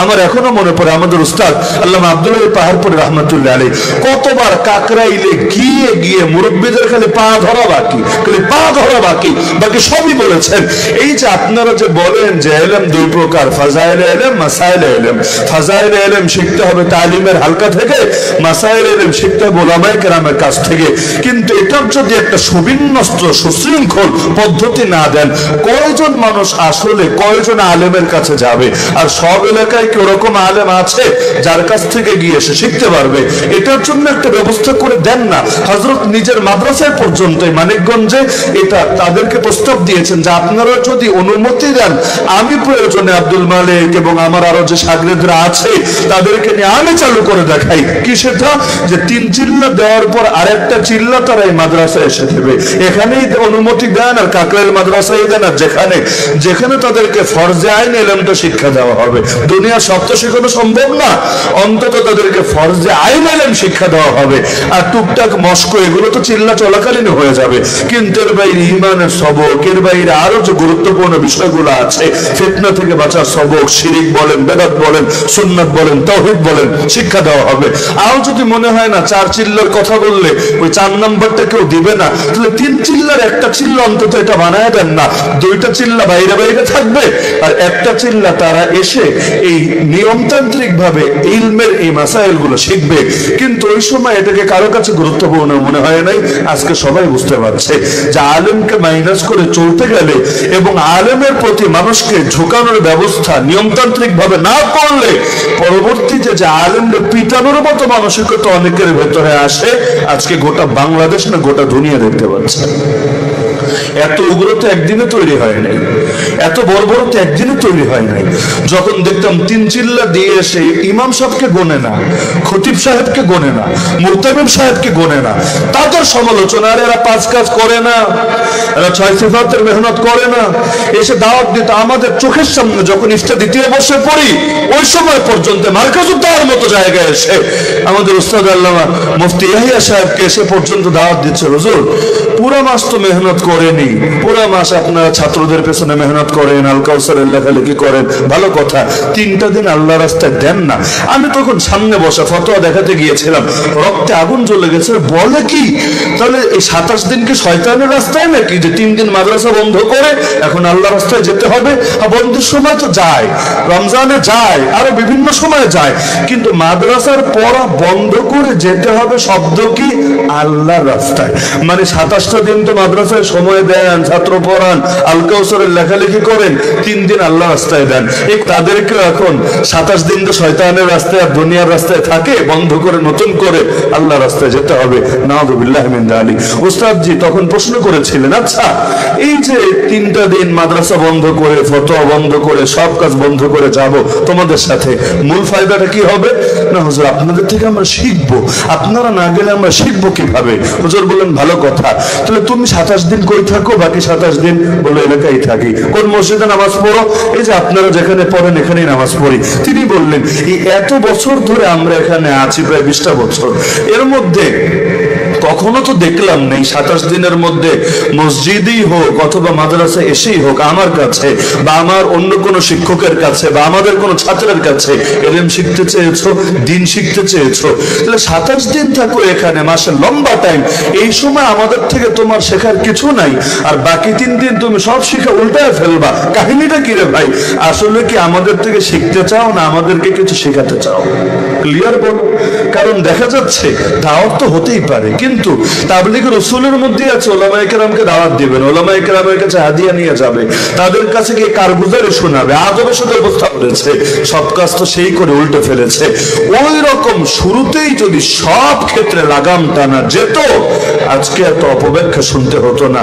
আমার এখনো মনে পড়ে আমাদের উস্তাদ আল্লামা আব্দুল্লাহ পাহাড়পুরি রহমতুল্লাহ আলাইহি কতবার কাকরাইলে গিয়ে গিয়ে মুরব্বীদের খালি পা ধরা বাকি, খালি পা ধরা বাকি, বাকি সবই বলেছেন। এই যে আপনারা যে বলেন যে ইলম দুই প্রকার, ফাজাইলে ইলম, মাসাইলে ইলম। ফাজাইলে ইলম শিখতে হবে তালিমের হালকা থেকে, মাসাইলে ইলম শিখতে হবে উলামায়ে কেরামের কাছ থেকে। কিন্তু এটার যদি একটা সুবিন্যস্ত সুশৃঙ্খল পদ্ধতি না দেন, কয়জন মানুষ আসলে কয়জন আলেমের কাছে যাবে? আর সব এলাকায় কি ওরকম আলেম আছে যার কাছ থেকে গিয়ে সে শিখতে পারবে? এটার জন্য একটা ব্যবস্থা করে দেন না। হযরত নিজের মাদ্রাসায় পর্যন্ত মানিকগঞ্জে এটা তাদেরকে প্রস্তাব দিয়েছেন যে আপনারা যদি অনুমতি দেন, আমি প্রয়োজনে আব্দুল মালিক এবং আমার আরো যে শাগরেদরা আছে তাদেরকে নিয়ে আমি চালু করে দেখাই। কি সেটা? যে 3 চিল্লা দেওয়ার পর আরেকটা চিল্লা তারা এই মাদ্রাসায় এসে দেবে। এখানেই অনুমতি দেন আর কাকরাইল মাদ্রাসায় দেন, আর যেখানে যেখানে তাদেরকে ফরজে আইন ইলমটা শিক্ষা দেওয়া হবে। দুনিয়ার সব তো শেখানো সম্ভব না, অন্তত তাদেরকে ফরজে আইন ইলম শিক্ষা দেওয়া হবে। আর টুকটাক মস্ক এগুলো তো চিল্লা চলাকালীন হয়ে যাবে। কিন্তু এর বাইরে ইমানের সবক, এর বাইরে আরো যে গুরুত্বপূর্ণ বিষয়গুলো আছে, ফিতনা থেকে বাঁচার সবক, শিরিক বলেন, বেদাত বলেন, সুন্নাত বলেন, তাওহীদ বলেন, শিক্ষা দেওয়া হবে। আর যদি মনে হয় না 4 চিল্লার কথা বললে ওই 4 নাম্বারটা কেউ দিবে না, তাহলে 3 চিল্লার একটা চিল্লা অন্তত এটা বানায় দেন না। 2টা চিল্লা বাইরে বাইরে থাকবে আর একটা চিল্লা তারা এসে এই নিয়মতান্ত্রিক ভাবে ইলমের এই মাসাইল গুলো শিখবে। কিন্তু ওই সময় এটাকে কারো কাছে গুরুত্বপূর্ণ মনে হয় নাই। আজকে সবাই বুঝতে পারছে যে আলেমকে মাইনাস করে চলতে গেলে এবং আলেমের প্রতি মানুষকে ঝুঁকানোর ব্যবস্থা নিয়মতান্ত্রিক ভাবে না করলে পরবর্তীতে যে আলেমকে পিটানোর মতো মানসিকতা অনেকের ভেতরে আসে, আজকে গোটা বাংলাদেশ না গোটা দুনিয়া দেখতে পাচ্ছে। এত উগ্রতা একদিনে তৈরি হয় নাই, এত বর্বরতা একদিনে তৈরি হয় নাই। যখন দেখতাম 3 চিল্লা দিয়ে এসে ইমাম সাহেবকে গোনে না, খতিব সাহেবকে গোনে না, মুহতামিম সাহেবকে গোনে না, তাদের সমালোচনা, আর এরা 5 কাজ করে না, এরা 6 সিফাতের মেহনত করে না, এসে দাওয়াত দিত আমাদের চোখের সামনে। যখন ইফতার দ্বিতীয় বর্ষে পড়ি ওই সময় পর্যন্ত মার্কাজুদ দাওয়ার মতো জায়গায় এসে আমাদের উস্তাদ আল্লামা মুফতি ইয়াহিয়া সাহেবকে এসে পর্যন্ত দাওয়াত দিচ্ছে, হুজুর পুরা মাস তো মেহনত করেনি, পুরা মাস আপনারা ছাত্রদের পেছনে মেহনত করেন, আল কাউসারের লেখালেখি করেন, ভালো কথা, 3টা দিন আল্লাহ রাস্তায় দেন না। আমি তখন সামনে বসা ফতোয়া দেখাতে গিয়েছিলাম, রক্তে আগুন জ্বলে গেছে। বলে কি তাহলে এই 27 দিনকে শয়তানের রাস্তায় নাকি, যে 3 দিন মাদ্রাসা বন্ধ করে এখন আল্লাহ রাস্তায় যেতে হবে? বন্ধের সময় তো যায়, রমজানে যায়, আরো বিভিন্ন সময় যায়, কিন্তু মাদ্রাসার পড়া বন্ধ করে যেতে হবে শব্দ কি? আল্লাহর রাস্তায়। মানে 27টা দিন তো মাদ্রাসায় সময় দেন, ছাত্র পড়ান, আল কাউসারের লেখালেখি করেন, 3 দিন আল্লাহ রাস্তায় দেন। এই তাদেরকে এখন 27 দিন তো শয়তানের রাস্তায় আর দুনিয়ার রাস্তায় থাকে, বন্ধ করে নতুন করে আল্লাহ রাস্তায় যেতে হবে। নাউযুবিল্লাহ মিন যালিক। উস্তাদ জি তখন প্রশ্ন করেছিলেন, আচ্ছা এই যে 3টা দিন মাদ্রাসা বন্ধ করে, ফতোয়া বন্ধ করে, সব কাজ বন্ধ করে যাব তোমাদের সাথে, মূল ফায়দাটা কি হবে? না হুজুর আপনাদের থেকে আমরা শিখবো, আপনারা না গেলে আমরা শিখবো কিভাবে? হুজুর বললেন ভালো কথা, তাহলে তুমি 27 দিন কই থাকো, বাকি 27 দিন? বললো এলাকায় থাকি। কোন মসজিদে নামাজ পড়ো? এই যে আপনারা যেখানে পড়েন এখানেই নামাজ পড়ি। তিনি বললেন এই এত বছর ধরে আমরা এখানে আছি, প্রায় 20টা বছর, এর মধ্যে কখনো তো দেখলাম নেই 27 দিনের মধ্যে মসজিদেই হোক অথবা মাদ্রাসা এসেই হোক আমার কাছে বা আমার অন্য কোনো শিক্ষকের কাছে বা আমাদের কোনো ছাত্রের কাছে ইলম শিখতে চেয়েছো, দিন শিখতে চেয়েছো, তাহলে 27 দিন থাকো এখানে, মাসের লম্বা টাইম, এই সময় আমাদের থেকে তোমার শেখার কিছু নাই, আর বাকি 3 দিন তুমি সব শিখে উল্টায় ফেলবা। কাহিনীটা কি রে ভাই? আসলে কি আমাদের থেকে শিখতে চাও না আমাদেরকে কিছু শেখাতে চাও? ক্লিয়ার বলো। কারণ দেখা যাচ্ছে দাওয়াত তো হতেই পারে, কিন্তু তাবলীগের উসুলের মধ্যে আছে ওলামায়ে কেরামকে দাওয়াত দিবেন, ওলামায়ে কেরামের কাছে হাদিয়া নিয়ে যাবে, তাদের কাছে গিয়ে কারগুজারি শোনাবে, আদবের সাথে অবস্থা করেছে, সব কাজ তো সেই করে উল্টে ফেলেছে। ওই রকম শুরুতেই যদি সব ক্ষেত্রে লাগাম টানা যেত, আজকে এত অপব্যাখ্যা শুনতে হতো না।